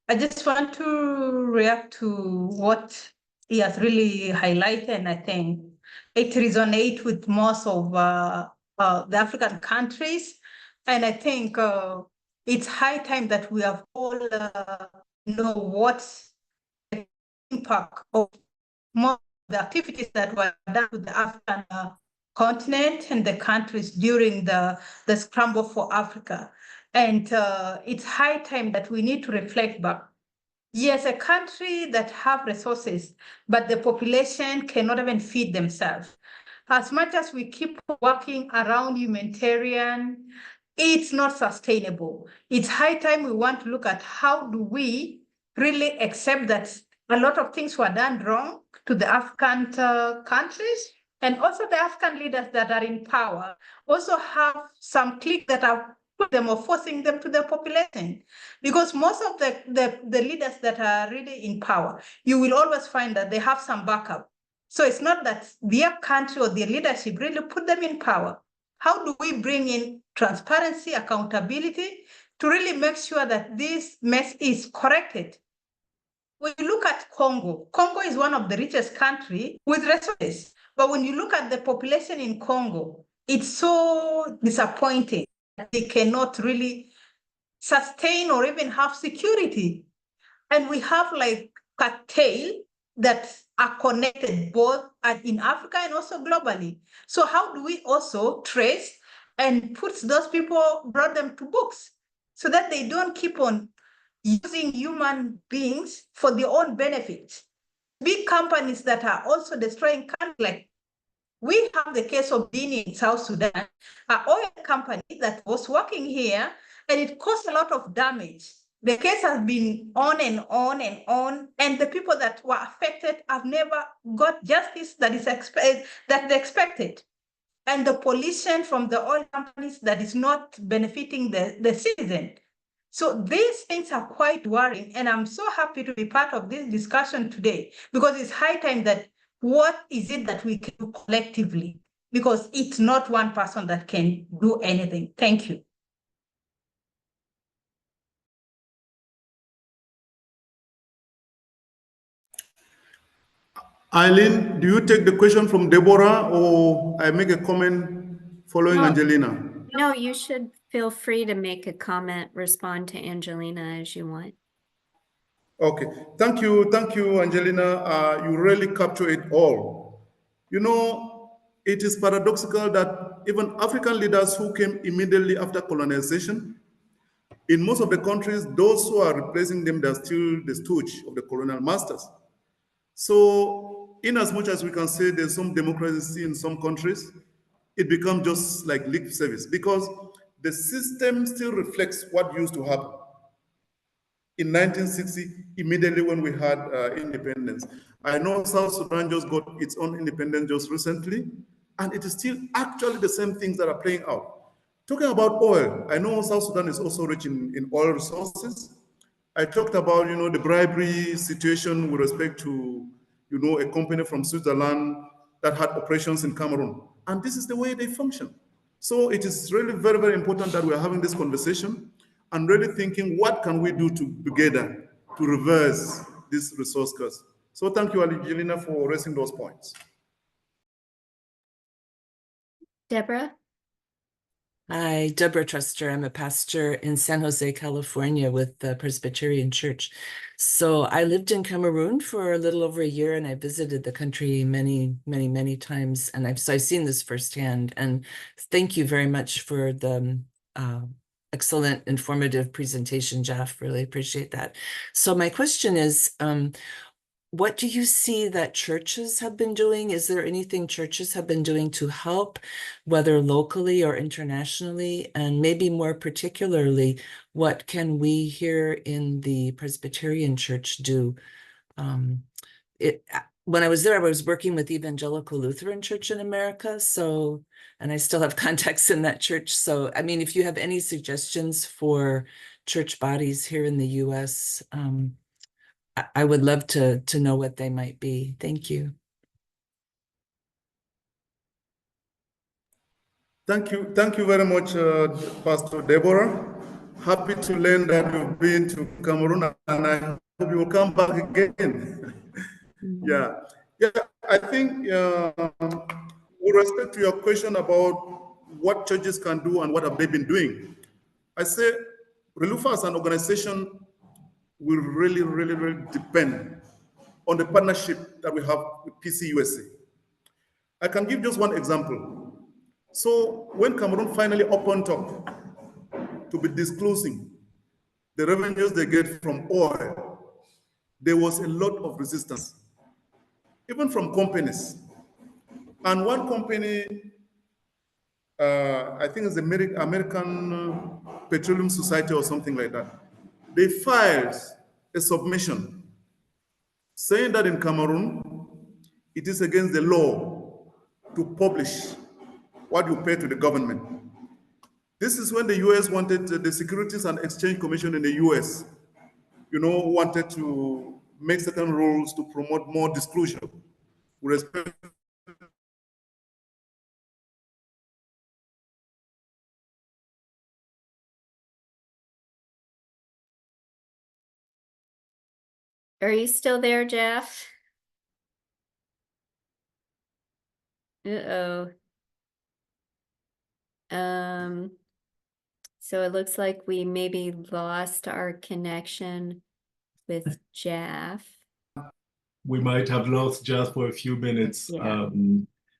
I just want to react to what he has really highlighted, and I think it resonates with most of the African countries. And I think it's high time that we have all know what's the impact of most of the activities that were done to the African continent and the countries during the scramble for Africa. And it's high time that we need to reflect back. Yes, a country that have resources, but the population cannot even feed themselves. As much as we keep working around humanitarian, it's not sustainable. It's high time we want to look at how do we really accept that a lot of things were done wrong to the African countries, and also the African leaders that are in power also have some cliques that are put them or forcing them to the population. Because most of the leaders that are really in power, you will always find that they have some backup. So it's not that their country or their leadership really put them in power. How do we bring in transparency, accountability to really make sure that this mess is corrected? When you look at Congo, Congo is one of the richest countries with resources. But when you look at the population in Congo, it's so disappointing that they cannot really sustain or even have security. And we have like cartel that are connected both in Africa and also globally. So how do we also trace and put those people, brought them to books so that they don't keep on using human beings for their own benefit? Big companies that are also destroying countries, like we have the case of Bini in South Sudan, an oil company that was working here, and it caused a lot of damage. The case has been on and on and on, and the people that were affected have never got justice that is that they expected. And the pollution from the oil companies that is not benefiting the citizen. So these things are quite worrying, and I'm so happy to be part of this discussion today, because it's high time that what is it that we can do collectively? Because it's not one person that can do anything. Thank you. Eileen, do you take the question from Deborah, or I make a comment following No. Angelina? No, you should feel free to make a comment, respond to Angelina as you want. Okay, thank you, Angelina. You really capture it all. You know, it is paradoxical that even African leaders who came immediately after colonization, in most of the countries, those who are replacing them, they're still the stooge of the colonial masters. So, in as much as we can say there's some democracy in some countries, it becomes just like lip service, because the system still reflects what used to happen. In 1960, immediately when we had independence. I know South Sudan just got its own independence just recently, and it is still actually the same things that are playing out. Talking about oil, I know South Sudan is also rich in oil resources. I talked about, the bribery situation with respect to, a company from Switzerland that had operations in Cameroon. And this is the way they function. So it is really very, very important that we are having this conversation and really thinking, what can we do together to reverse this resource curse? So thank you, Angelina, for raising those points. Deborah? Hi, Deborah Truster. I'm a pastor in San Jose, California with the Presbyterian Church. So I lived in Cameroon for a little over a year, and I visited the country many, many, many times. And I've seen this firsthand. And thank you very much for the excellent, informative presentation, Jaff. Really appreciate that. So my question is, what do you see that churches have been doing? Is there anything churches have been doing to help, whether locally or internationally? And maybe more particularly, what can we here in the Presbyterian Church do? When I was there, I was working with Evangelical Lutheran Church in America. So, and I still have contacts in that church. So, I mean, if you have any suggestions for church bodies here in the US, I would love to know what they might be. Thank you. Thank you very much, Pastor Deborah. Happy to learn that you've been to Cameroon, and I hope you will come back again. Yeah, I think with respect to your question about what churches can do and what have they been doing, I say RELUFA as an organization will really depend on the partnership that we have with PCUSA. I can give just one example. So when Cameroon finally opened up to be disclosing the revenues they get from oil, there was a lot of resistance, even from companies. And one company, I think it's the American Petroleum Society or something like that, they filed a submission saying that in Cameroon, it is against the law to publish what you pay to the government. This is when the US wanted, the Securities and Exchange Commission in the US, wanted to make certain rules to promote more disclosure with respect. Are you still there, Jaff? Uh-oh. So it looks like we maybe lost our connection with Jaff. We might have lost just for a few minutes. Yeah.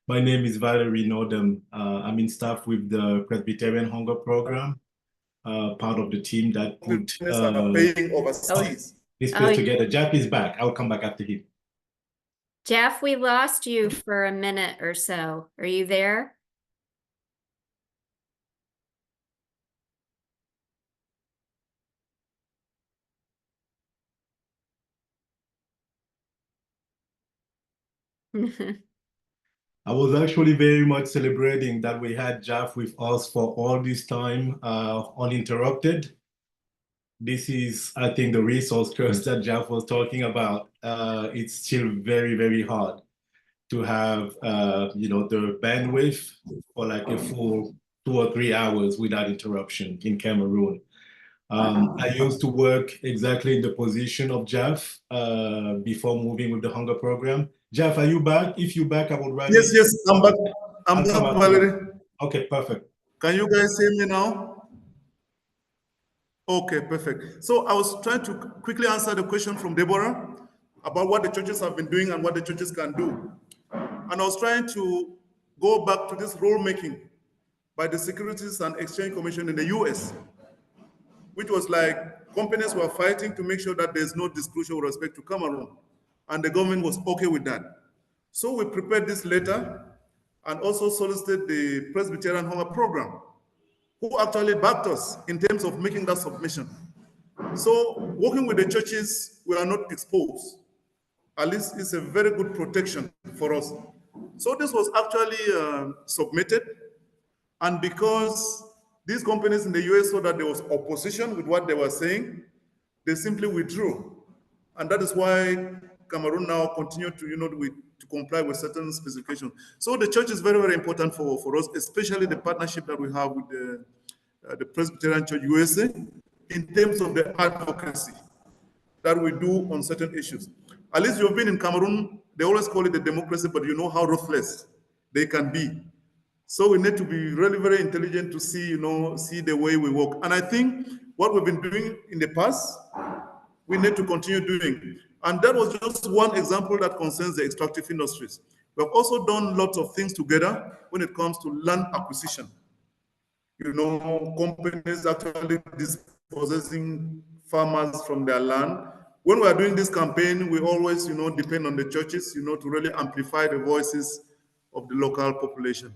My name is Valerie Nordem. I'm in staff with the Presbyterian Hunger Program, part of the team that put Paying overseas. this place together. Jaff is back. I'll come back after him. Jaff, we lost you for a minute or so. Are you there? I was actually very much celebrating that we had Jaff with us for all this time, uninterrupted. This is, I think, the resource curse that Jaff was talking about. It's still very hard to have, the bandwidth for like a full 2 or 3 hours without interruption in Cameroon. I used to work exactly in the position of Jaff before moving with the hunger program. Jaff, are you back? If you're back, I would rather. Yes, I'm back. I'm back, Valerie. Okay, perfect. Can you guys hear me now? Okay, perfect. So I was trying to quickly answer the question from Deborah about what the churches have been doing and what the churches can do. And I was trying to go back to this rulemaking by the Securities and Exchange Commission in the US, which was like companies were fighting to make sure that there's no disclosure with respect to Cameroon. And the government was okay with that. So we prepared this letter and also solicited the Presbyterian Hunger Program, who actually backed us in terms of making that submission. So working with the churches, we are not exposed. At least it's a very good protection for us. So this was actually submitted. And because these companies in the US saw that there was opposition with what they were saying, they simply withdrew. And that is why Cameroon now continue to, to comply with certain specifications. So the church is very important for us, especially the partnership that we have with the Presbyterian Church USA in terms of the advocacy that we do on certain issues. At least you've been in Cameroon, they always call it a democracy, but you know how ruthless they can be. So we need to be really very intelligent to see, see the way we work. And I think what we've been doing in the past, we need to continue doing. And that was just one example that concerns the extractive industries. We have also done lots of things together when it comes to land acquisition. companies actually dispossessing farmers from their land. When we are doing this campaign, we always, depend on the churches, to really amplify the voices of the local population.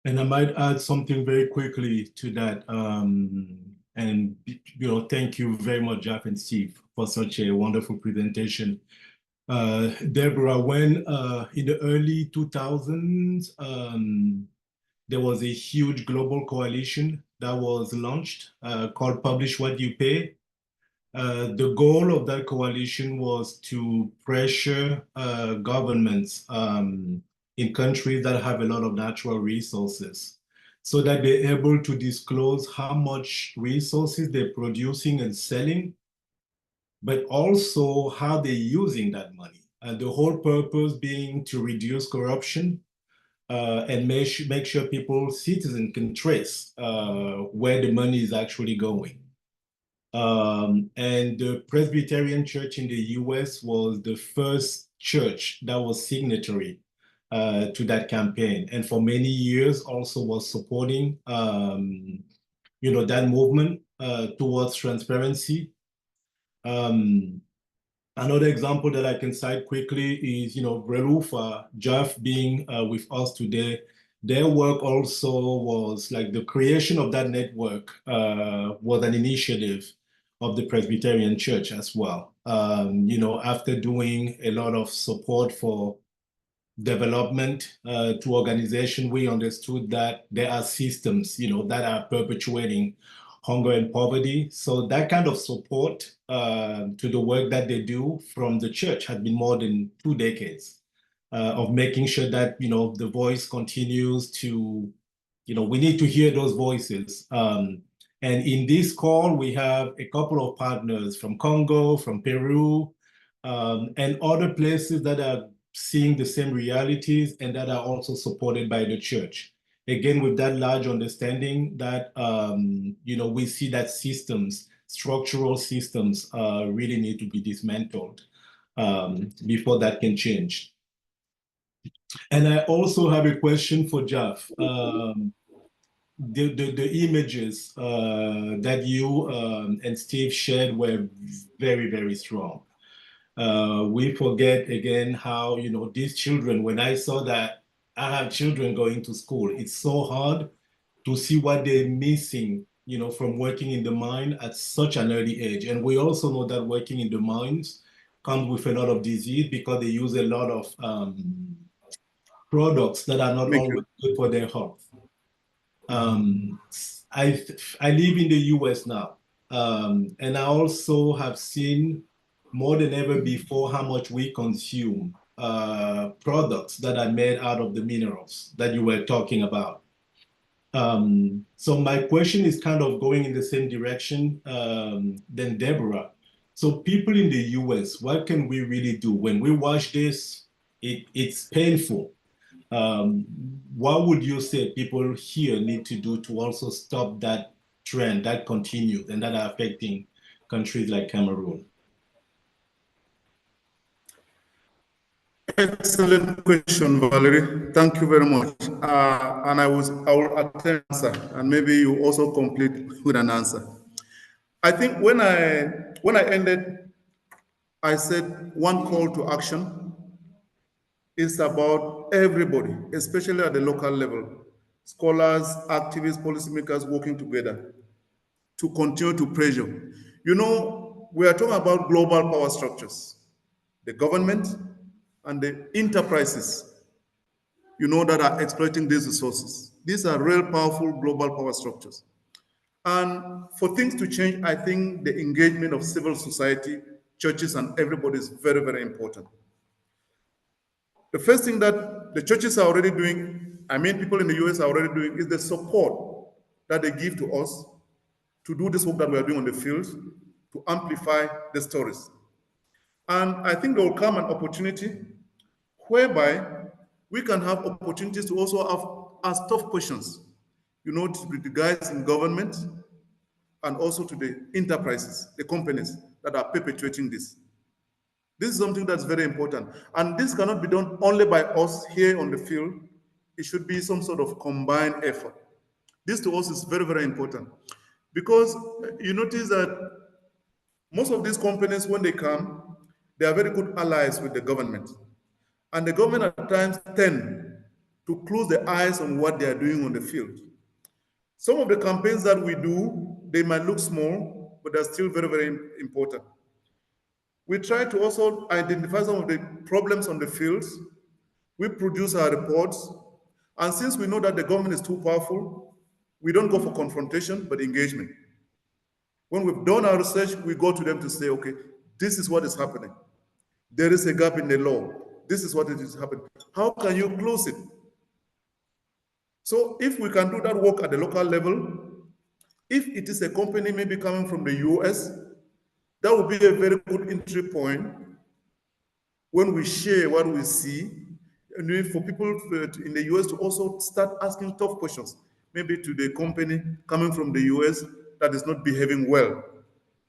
And I might add something very quickly to that. And thank you very much, Jaff and Steve, for such a wonderful presentation. Deborah, when in the early 2000s, there was a huge global coalition that was launched called Publish What You Pay. The goal of that coalition was to pressure governments in countries that have a lot of natural resources so that they're able to disclose how much resources they're producing and selling, but also how they're using that money. And the whole purpose being to reduce corruption and make sure citizens can trace where the money is actually going. And the Presbyterian Church in the US was the first church that was signatory to that campaign. And for many years also was supporting, that movement towards transparency. Another example that I can cite quickly is, RELUFA, Jaff being with us today. Their work also was like the creation of that network was an initiative of the Presbyterian Church as well. After doing a lot of support for development to organization, we understood that there are systems, that are perpetuating hunger and poverty. So that kind of support to the work that they do from the church had been more than 2 decades of making sure that, the voice continues to, we need to hear those voices. And in this call, we have a couple of partners from Congo, from Peru, and other places that are seeing the same realities and that are also supported by the church. Again, with that large understanding that, we see that structural systems really need to be dismantled before that can change. And I also have a question for Jaff. The images that you and Steve shared were very, very strong. We forget again how, these children, when I saw that, I have children going to school, it's so hard to see what they're missing, from working in the mine at such an early age. And we also know that working in the mines comes with a lot of disease because they use a lot of products that are not always good for their health. I live in the US now, and I also have seen more than ever before how much we consume products that are made out of the minerals that you were talking about. So my question is kind of going in the same direction than Deborah. So people in the US, what can we really do? When we watch this, it's painful. What would you say people here need to do to also stop that trend that continues and that are affecting countries like Cameroon? Excellent question, Valerie. Thank you very much. And I will attempt to answer, and maybe you also complete with an answer. I think when I ended, I said one call to action is about everybody, especially at the local level, scholars, activists, policymakers working together to continue to pressure. We are talking about global power structures, the government and the enterprises, that are exploiting these resources. These are real powerful global power structures. And for things to change, I think the engagement of civil society, churches, and everybody is very, very important. The first thing that the churches are already doing, people in the US are already doing, is the support that they give to us to do this work that we are doing on the field, to amplify the stories. And I think there will come an opportunity whereby we can have opportunities to also ask tough questions, to the guys in government and also to the enterprises, the companies that are perpetuating this. This is something that's very important. And this cannot be done only by us here on the field. It should be some sort of combined effort. This to us is very, very important. Because you notice that most of these companies, when they come, they are very good allies with the government. And the government at times tend to close their eyes on what they are doing on the field. Some of the campaigns that we do, they might look small, but they're still very, very important. We try to also identify some of the problems on the fields. We produce our reports. And since we know that the government is too powerful, we don't go for confrontation, but engagement. When we've done our research, we go to them to say, okay, this is what is happening. There is a gap in the law. This is what it is happening. How can you close it? So if we can do that work at the local level, if it is a company maybe coming from the US, that would be a very good entry point when we share what we see, and for people in the US to also start asking tough questions, maybe to the company coming from the US that is not behaving well,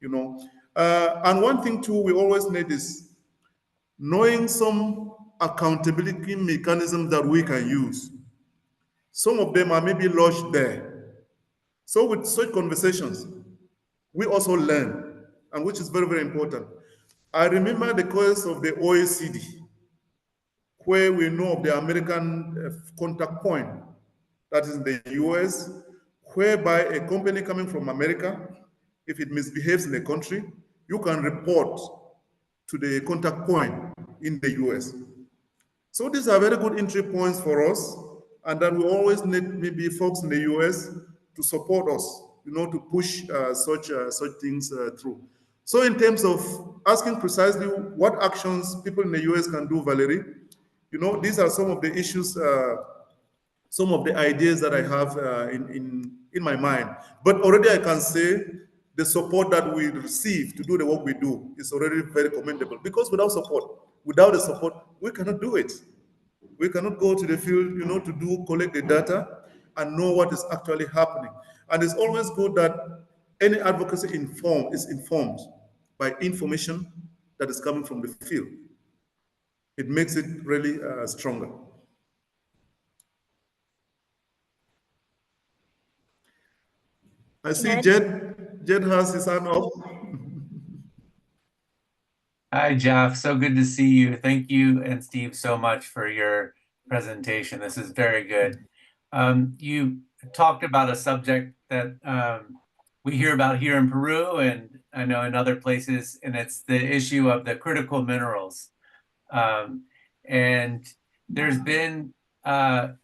you know. And one thing too, we always need is knowing some accountability mechanisms that we can use. Some of them are maybe lodged there. So with such conversations, we also learn, and which is very, very important. I remember the case of the OECD, where we know of the American contact point, that is in the US, whereby a company coming from America, if it misbehaves in a country, you can report to the contact point in the US. So these are very good entry points for us, and that we always need maybe folks in the US to support us, you know, to push such things through. So in terms of asking precisely what actions people in the US can do, Valerie, you know, these are some of the issues, some of the ideas that I have in my mind. But already I can say the support that we receive to do the work we do is already very commendable, because without the support, we cannot do it. We cannot go to the field, you know, to collect the data and know what is actually happening. And it's always good that any advocacy is informed by information that is coming from the field. It makes it really stronger. I see Jed. Jed has his hand up. Hi, Jaff. So good to see you. Thank you and Steve so much for your presentation. This is very good. You talked about a subject that we hear about here in Peru, and I know in other places, and it's the issue of the critical minerals. And there's been a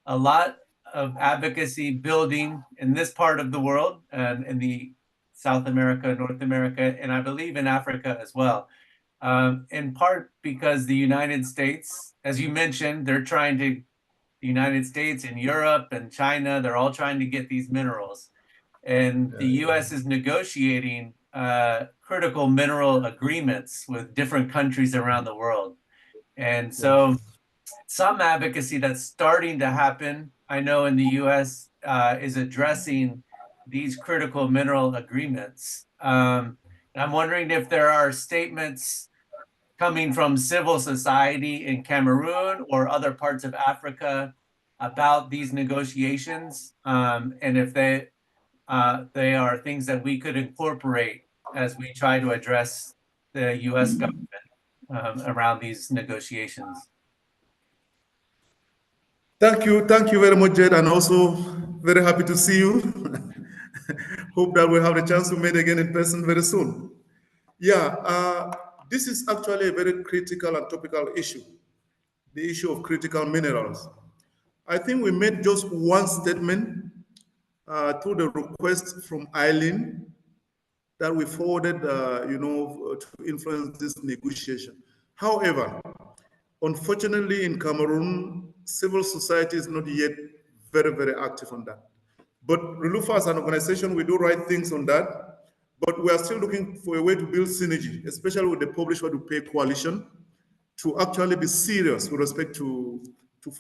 lot of advocacy building in this part of the world, and in the South America, North America, and I believe in Africa as well. In part because the United States, as you mentioned, the United States and Europe and China, they're all trying to get these minerals. And the US is negotiating critical mineral agreements with different countries around the world. And so some advocacy that's starting to happen, I know in the US, is addressing these critical mineral agreements. I'm wondering if there are statements coming from civil society in Cameroon or other parts of Africa about these negotiations, and if they are things that we could incorporate as we try to address the US government around these negotiations. Thank you very much, Jed, and also very happy to see you. Hope that we'll have the chance to meet again in person very soon. Yeah, this is actually a very critical and topical issue, the issue of critical minerals. I think we made just one statement through the request from Eileen that we forwarded, you know, to influence this negotiation. However, unfortunately in Cameroon, civil society is not yet very, very active on that. But RELUFA as an organization, we do right things on that, but we are still looking for a way to build synergy, especially with the Publish What You Pay coalition, to actually be serious with respect to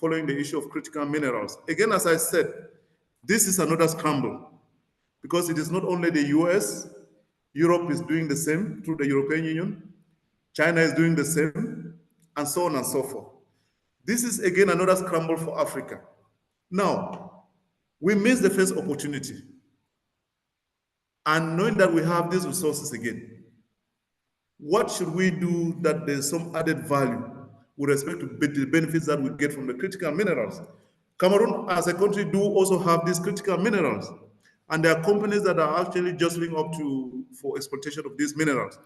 following the issue of critical minerals. Again, as I said, this is another scramble, because it is not only the US, Europe is doing the same through the European Union. China is doing the same, and so on and so forth. This is again another scramble for Africa. Now, we missed the first opportunity. And knowing that we have these resources again, what should we do that there's some added value with respect to the benefits that we get from the critical minerals? Cameroon as a country do also have these critical minerals. And there are companies that are actually jostling up for exploitation of these minerals.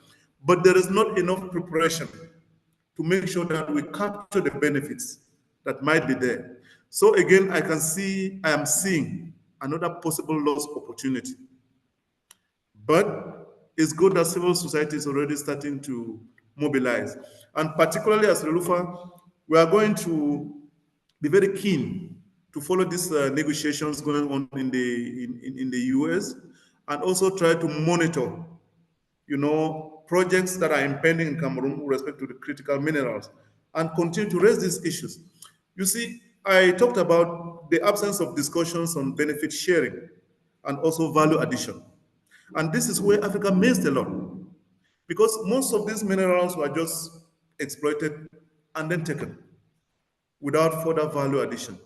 But there is not enough preparation to make sure that we capture the benefits that might be there. So again, I am seeing another possible lost opportunity. But it's good that civil society is already starting to mobilize. And particularly as RELUFA, we are going to be very keen to follow these negotiations going on in the US, and also try to monitor, projects that are impending in Cameroon with respect to the critical minerals, and continue to raise these issues. You see, I talked about the absence of discussions on benefit sharing and also value addition. And this is where Africa missed a lot, because most of these minerals were just exploited and then taken without further value addition.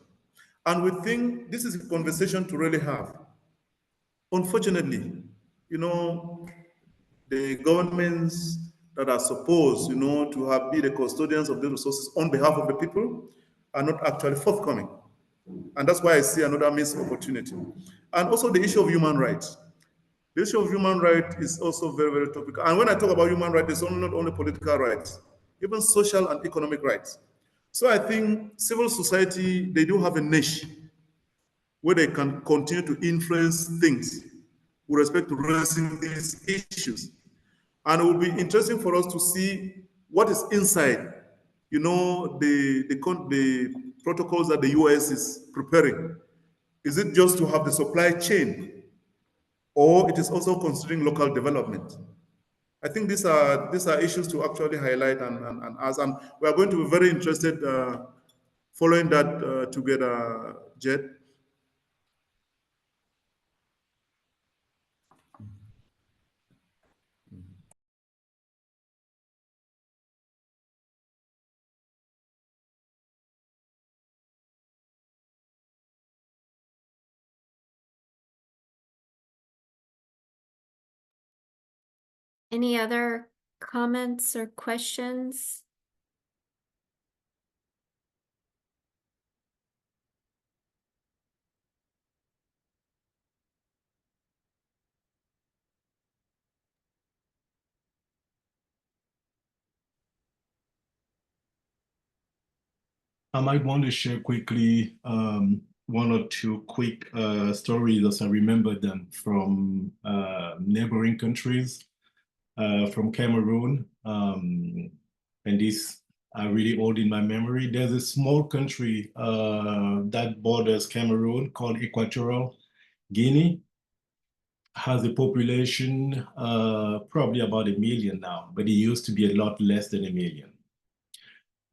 And we think this is a conversation to really have. Unfortunately, the governments that are supposed, to be the custodians of the resources on behalf of the people are not actually forthcoming. And that's why I see another missed opportunity. And also the issue of human rights. The issue of human rights is also very, very topical. And when I talk about human rights, it's not only political rights, even social and economic rights. So I think civil society, they do have a niche where they can continue to influence things with respect to raising these issues. And it will be interesting for us to see what is inside, the protocols that the US is preparing. Is it just to have the supply chain, or it is also considering local development? I think these are issues to actually highlight and ask, and we are going to be very interested following that together, Jed. Any other comments or questions? I might want to share quickly one or two quick stories as I remember them from neighboring countries, from Cameroon. And these are really old in my memory. There's a small country that borders Cameroon called Equatorial Guinea. Has a population probably about 1 million now, but it used to be a lot less than 1 million.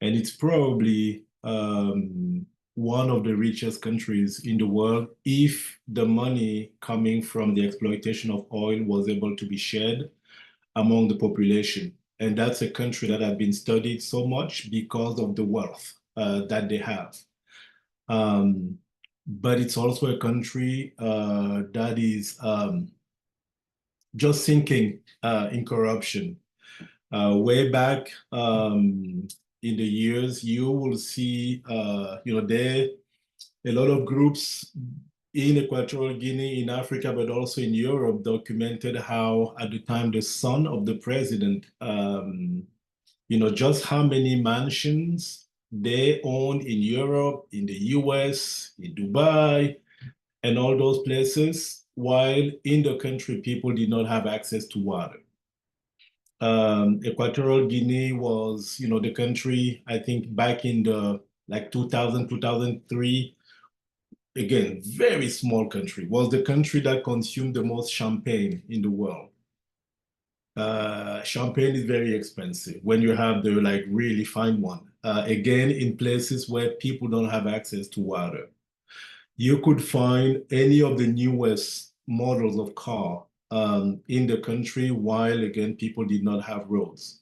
And it's probably one of the richest countries in the world if the money coming from the exploitation of oil was able to be shared among the population. And that's a country that has been studied so much because of the wealth that they have. But it's also a country that is just sinking in corruption. Way back in the years, you will see, there a lot of groups in Equatorial Guinea, in Africa, but also in Europe, documented how at the time the son of the president, just how many mansions they own in Europe, in the US, in Dubai, and all those places, while in the country, people did not have access to water. Equatorial Guinea was, the country, I think back in the 2000, 2003, again, very small country, was the country that consumed the most champagne in the world. Champagne is very expensive when you have the really fine one. Again, in places where people don't have access to water. You could find any of the newest models of car in the country, while again, people did not have roads.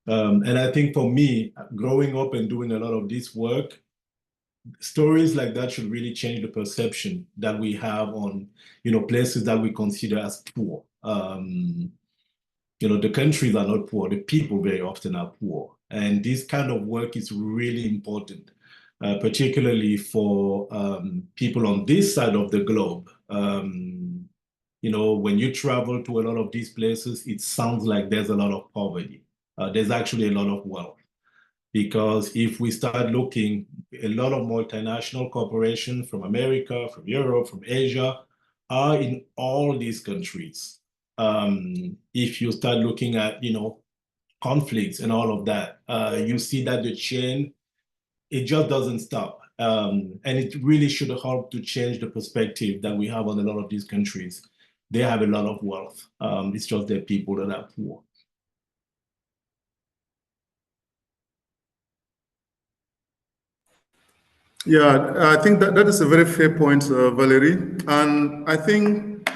And I think for me, growing up and doing a lot of this work, stories like that should really change the perception that we have on, places that we consider as poor. The countries are not poor, the people very often are poor. And this kind of work is really important, particularly for people on this side of the globe. When you travel to a lot of these places, it sounds like there's a lot of poverty. There's actually a lot of wealth. Because if we start looking, a lot of multinational corporations from America, from Europe, from Asia are in all these countries. If you start looking at, conflicts and all of that, you see that the chain, it just doesn't stop. And it really should help to change the perspective that we have on a lot of these countries. They have a lot of wealth. It's just their people that are poor. Yeah, I think that is a very fair point, Valerie. And I think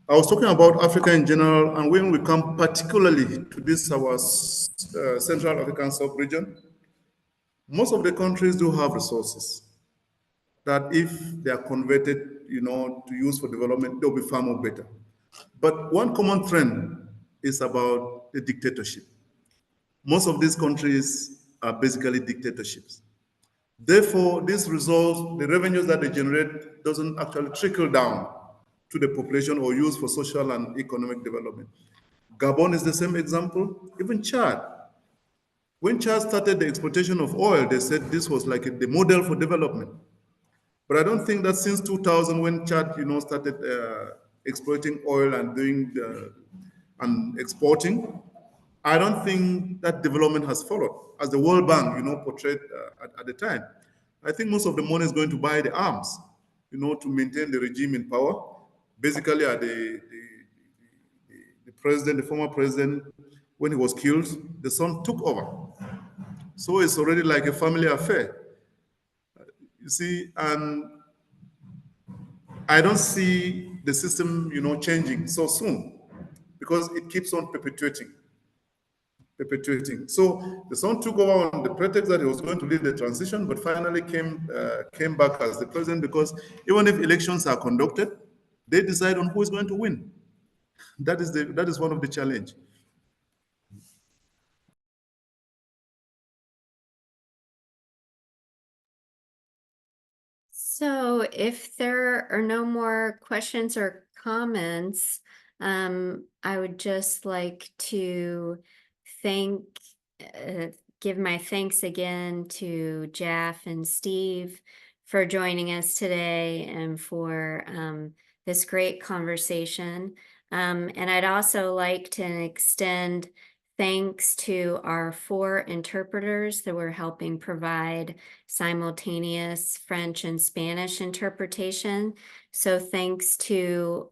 I was talking about Africa in general, and when we come particularly to this, our Central African sub-region, most of the countries do have resources that if they are converted, to use for development, they'll be far more better. But one common trend is about the dictatorship. Most of these countries are basically dictatorships. Therefore, these results, the revenues that they generate doesn't actually trickle down to the population or used for social and economic development. Gabon is the same example, even Chad. When Chad started the exploitation of oil, they said this was like the model for development. But I don't think that since 2000, when Chad, started exploiting oil and doing and exporting, I don't think that development has followed, as the World Bank, portrayed at the time. I think most of the money is going to buy the arms, to maintain the regime in power. Basically, the president, the former president, when he was killed, the son took over. So it's already like a family affair. You see, and I don't see the system, changing so soon because it keeps on perpetuating. So the son took over on the pretext that he was going to lead the transition, but finally came back as the president because even if elections are conducted, they decide on who is going to win. That is one of the challenge. So if there are no more questions or comments, I would just like to give my thanks again to Jaff and Steve for joining us today and for this great conversation. And I'd also like to extend thanks to our 4 interpreters that were helping provide simultaneous French and Spanish interpretation. So thanks to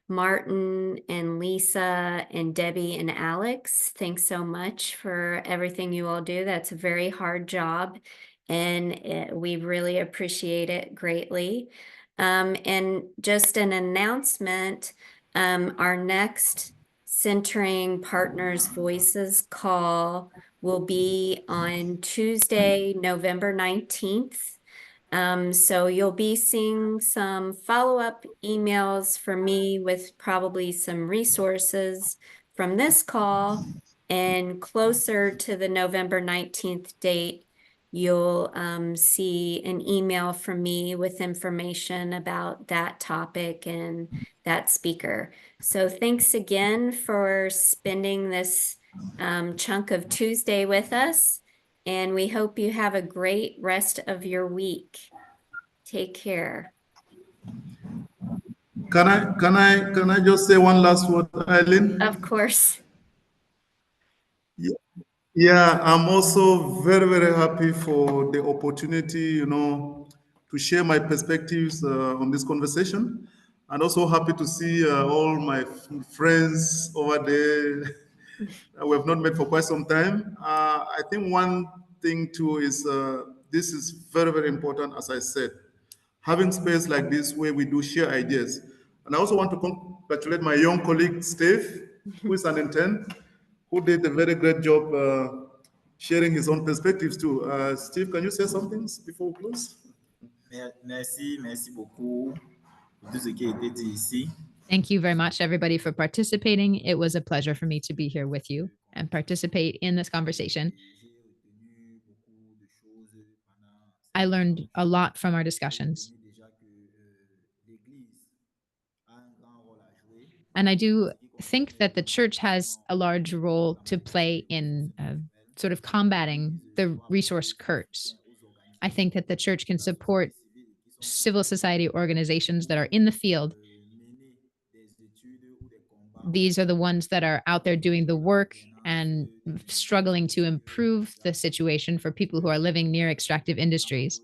Martin and Lisa and Debbie and Alex. Thanks so much for everything you all do. That's a very hard job, and we really appreciate it greatly. And just an announcement, our next Centering Partners Voices call will be on Tuesday, November 19th. So you'll be seeing some follow-up emails from me with probably some resources from this call, and closer to the November 19th date, you'll see an email from me with information about that topic and that speaker. So thanks again for spending this chunk of Tuesday with us, and we hope you have a great rest of your week. Take care. Can I just say one last word, Eileen? Of course. Yeah, I'm also very, very happy for the opportunity, to share my perspectives on this conversation, and also happy to see all my friends over there we have not met for quite some time. I think one thing too is this is very, very important, as I said, having space like this where we do share ideas. And I also want to congratulate my young colleague, Steve, who is an intern, who did a very great job sharing his own perspectives too. Steve, can you say something before we close? Merci beaucoup pour tout ce qui a été dit ici. Thank you very much, everybody, for participating. It was a pleasure for me to be here with you and participate in this conversation. I learned a lot from our discussions. And I do think that the church has a large role to play in sort of combating the resource curse. I think that the church can support civil society organizations that are in the field. These are the ones that are out there doing the work and struggling to improve the situation for people who are living near extractive industries.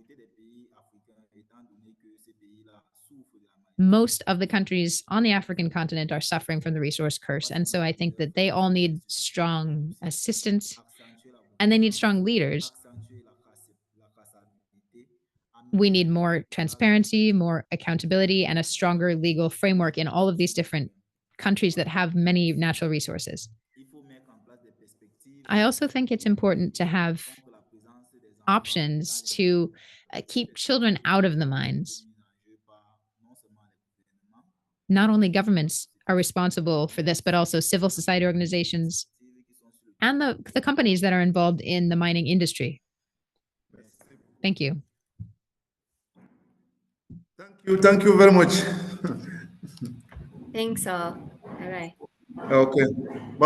Most of the countries on the African continent are suffering from the resource curse. And so I think that they all need strong assistance and they need strong leaders. We need more transparency, more accountability, and a stronger legal framework in all of these different countries that have many natural resources. I also think it's important to have options to keep children out of the mines. Not only governments are responsible for this, but also civil society organizations and the companies that are involved in the mining industry. Thank you. Thank you very much. Thanks all. Bye-bye. Okay.